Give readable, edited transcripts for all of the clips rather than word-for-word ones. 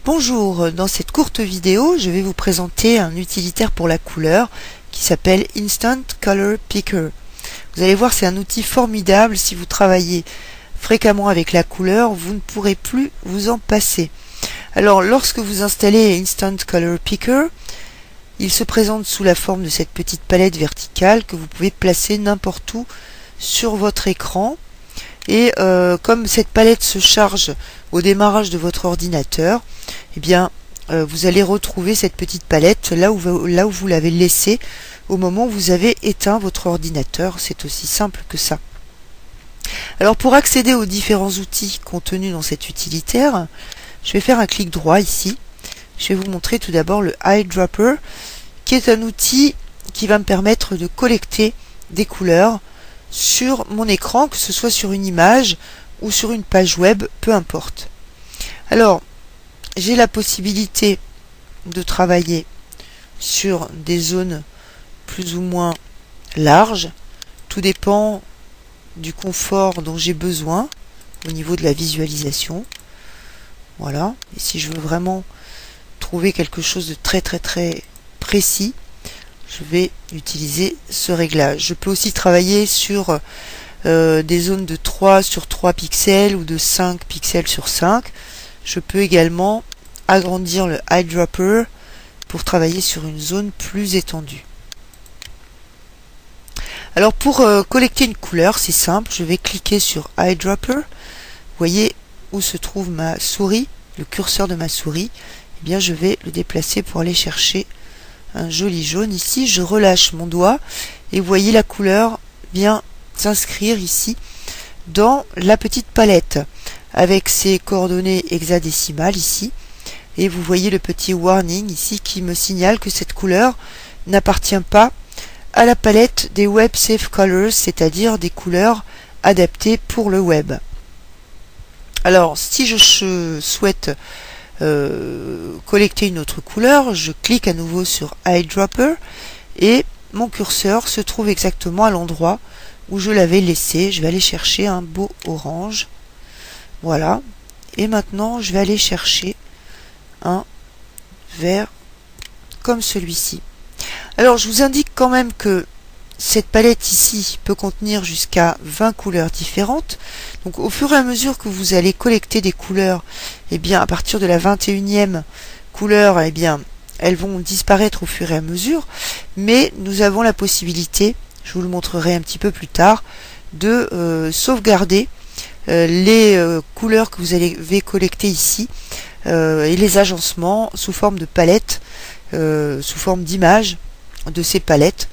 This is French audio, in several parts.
Bonjour, dans cette courte vidéo, je vais vous présenter un utilitaire pour la couleur qui s'appelle Instant Color Picker. Vous allez voir, c'est un outil formidable. Si vous travaillez fréquemment avec la couleur, vous ne pourrez plus vous en passer. Alors, lorsque vous installez Instant Color Picker, il se présente sous la forme de cette petite palette verticale que vous pouvez placer n'importe où sur votre écran. Et comme cette palette se charge au démarrage de votre ordinateur, eh bien, vous allez retrouver cette petite palette là où vous l'avez laissée au moment où vous avez éteint votre ordinateur. C'est aussi simple que ça. Alors, pour accéder aux différents outils contenus dans cet utilitaire, je vais faire un clic droit ici. Je vais vous montrer tout d'abord le Eyedropper, qui est un outil qui va me permettre de collecter des couleurs sur mon écran, que ce soit sur une image ou sur une page web, peu importe. Alors, j'ai la possibilité de travailler sur des zones plus ou moins larges. Tout dépend du confort dont j'ai besoin au niveau de la visualisation. Voilà. Et si je veux vraiment trouver quelque chose de très précis, je vais utiliser ce réglage. Je peux aussi travailler sur des zones de 3 sur 3 pixels ou de 5 pixels sur 5. Je peux également agrandir le eyedropper pour travailler sur une zone plus étendue. Alors, pour collecter une couleur, c'est simple. Je vais cliquer sur eyedropper. Vous voyez où se trouve ma souris, le curseur de ma souris. Eh bien, je vais le déplacer pour aller chercher un joli jaune. Ici, je relâche mon doigt et vous voyez la couleur vient s'inscrire ici dans la petite palette avec ses coordonnées hexadécimales ici, et vous voyez le petit warning ici qui me signale que cette couleur n'appartient pas à la palette des Web Safe Colors, c'est-à-dire des couleurs adaptées pour le web. Alors, si je souhaite collecter une autre couleur, je clique à nouveau sur Eyedropper et mon curseur se trouve exactement à l'endroit où je l'avais laissé. Je vais aller chercher un beau orange. Voilà. Et maintenant, je vais aller chercher un vert comme celui-ci. Alors, je vous indique quand même que cette palette ici peut contenir jusqu'à 20 couleurs différentes. Donc au fur et à mesure que vous allez collecter des couleurs, eh bien à partir de la 21e couleur, eh bien elles vont disparaître au fur et à mesure, mais nous avons la possibilité, je vous le montrerai un petit peu plus tard, de sauvegarder les couleurs que vous avez collectées ici et les agencements sous forme de palettes, sous forme d'images de ces palettes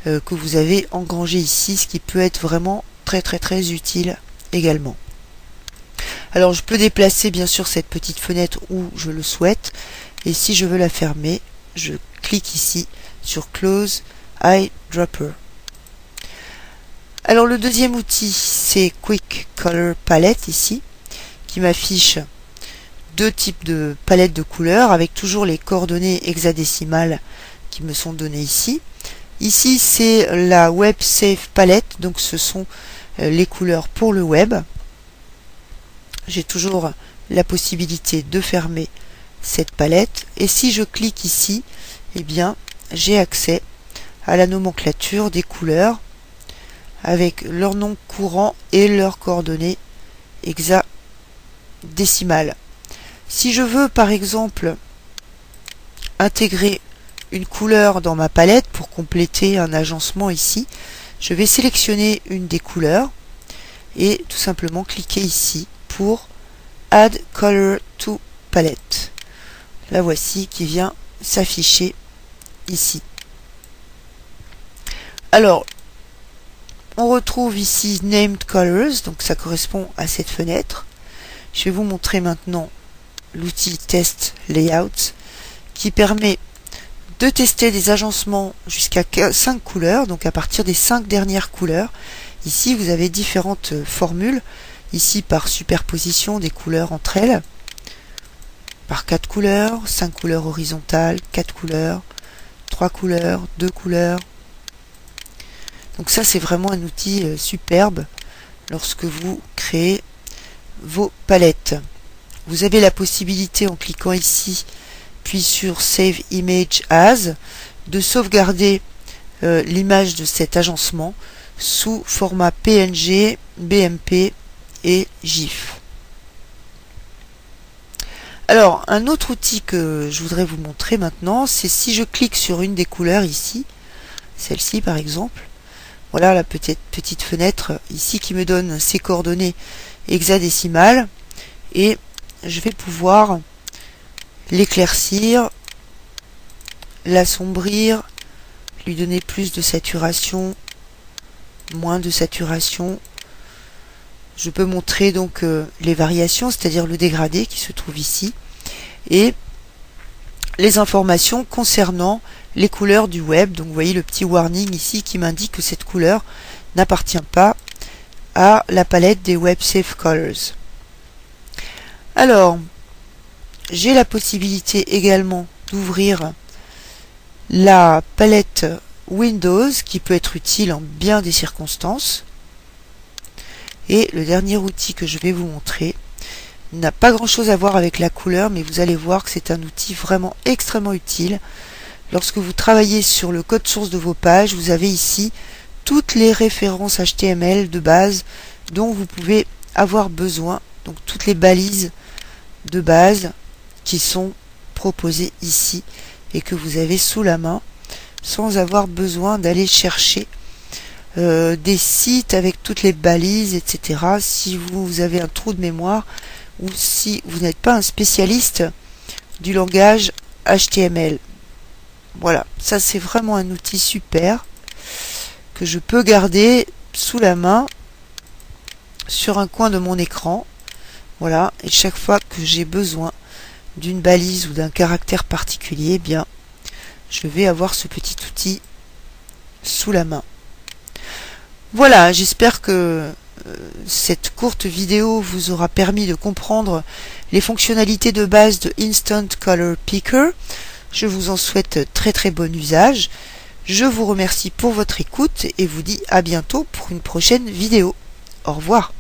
que vous avez engrangées ici, ce qui peut être vraiment très utile également. Alors je peux déplacer bien sûr cette petite fenêtre où je le souhaite, et si je veux la fermer, je clique ici sur Close Eyedropper. Alors le deuxième outil, c'est Quick Color Palette ici, qui m'affiche deux types de palettes de couleurs avec toujours les coordonnées hexadécimales qui me sont données ici. Ici, c'est la Web Safe Palette, donc ce sont les couleurs pour le web. J'ai toujours la possibilité de fermer cette palette, et si je clique ici, eh bien, j'ai accès à la nomenclature des couleurs avec leur nom courant et leurs coordonnées hexadécimales. Si je veux par exemple intégrer une couleur dans ma palette pour compléter un agencement ici, je vais sélectionner une des couleurs et tout simplement cliquer ici pour Add Color to Palette. La voici qui vient s'afficher ici. Alors, on retrouve ici Named Colors, donc ça correspond à cette fenêtre. Je vais vous montrer maintenant l'outil Test Layout qui permet de tester des agencements jusqu'à 5 couleurs, donc à partir des 5 dernières couleurs. Ici, vous avez différentes formules. Ici, par superposition des couleurs entre elles, par 4 couleurs, 5 couleurs horizontales, 4 couleurs, 3 couleurs, 2 couleurs. Donc ça, c'est vraiment un outil superbe lorsque vous créez vos palettes. vous avez la possibilité, en cliquant ici, puis sur Save Image As, de sauvegarder l'image de cet agencement sous format PNG, BMP et GIF. Alors, un autre outil que je voudrais vous montrer maintenant, c'est si je clique sur une des couleurs ici, celle-ci par exemple, voilà la petite fenêtre ici qui me donne ses coordonnées hexadécimales, et je vais pouvoir l'éclaircir, l'assombrir, lui donner plus de saturation, moins de saturation. Je peux montrer donc les variations, c'est-à-dire le dégradé qui se trouve ici, et les informations concernant les couleurs du web. Donc vous voyez le petit warning ici qui m'indique que cette couleur n'appartient pas à la palette des Web Safe Colors. Alors, j'ai la possibilité également d'ouvrir la palette Windows qui peut être utile en bien des circonstances. Et le dernier outil que je vais vous montrer n'a pas grand chose à voir avec la couleur, mais vous allez voir que c'est un outil vraiment extrêmement utile. Lorsque vous travaillez sur le code source de vos pages, vous avez ici toutes les références HTML de base dont vous pouvez avoir besoin, donc toutes les balises de base qui sont proposées ici et que vous avez sous la main sans avoir besoin d'aller chercher des sites avec toutes les balises, etc. si vous avez un trou de mémoire ou si vous n'êtes pas un spécialiste du langage HTML. Voilà, ça c'est vraiment un outil super que je peux garder sous la main sur un coin de mon écran. Voilà, et chaque fois que j'ai besoin d'une balise ou d'un caractère particulier, eh bien, je vais avoir ce petit outil sous la main. Voilà, j'espère que cette courte vidéo vous aura permis de comprendre les fonctionnalités de base de Instant Color Picker. Je vous en souhaite très bon usage. Je vous remercie pour votre écoute et vous dis à bientôt pour une prochaine vidéo. Au revoir.